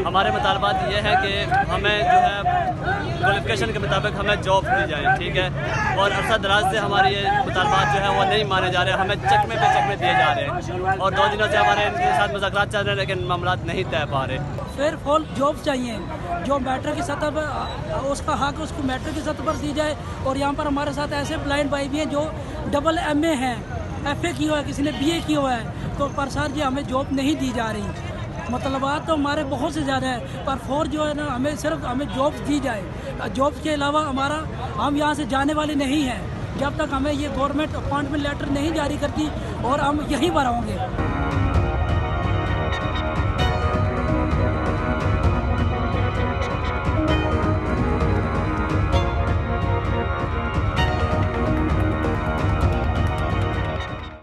हमारे मुतालबात ये है कि हमें जो है क्वालिफिकेशन के मुताबिक हमें जॉब दी जाए, ठीक है। और अरसा दराज से हमारे ये मुतालबात जो है वो नहीं माने जा रहे, हमें चकमे पे चकमे दिए जा रहे हैं और 2 दिनों से हमारे इनके साथ मुज़ाकरात चल रहे हैं लेकिन मामला नहीं तय पा रहे। फेयर फॉल जॉब चाहिए, जो मैट्रिक की सतह पर उसका हक उसको मैट्रिक की सतह पर दी जाए। और यहाँ पर हमारे साथ ऐसे ब्लाइंड भाई भी हैं जो डबल MA हैं, FA की हुआ है, किसी ने BA की हुआ है, तो पर सर जी हमें जॉब नहीं दी जा रही। मतलबात तो हमारे बहुत से ज़्यादा है, पर फोर जो है ना हमें जॉब दी जाए। जॉब के अलावा हम यहाँ से जाने वाले नहीं हैं जब तक हमें ये गवर्नमेंट अपॉइंटमेंट लेटर नहीं जारी करती और हम यहीं पर होंगे।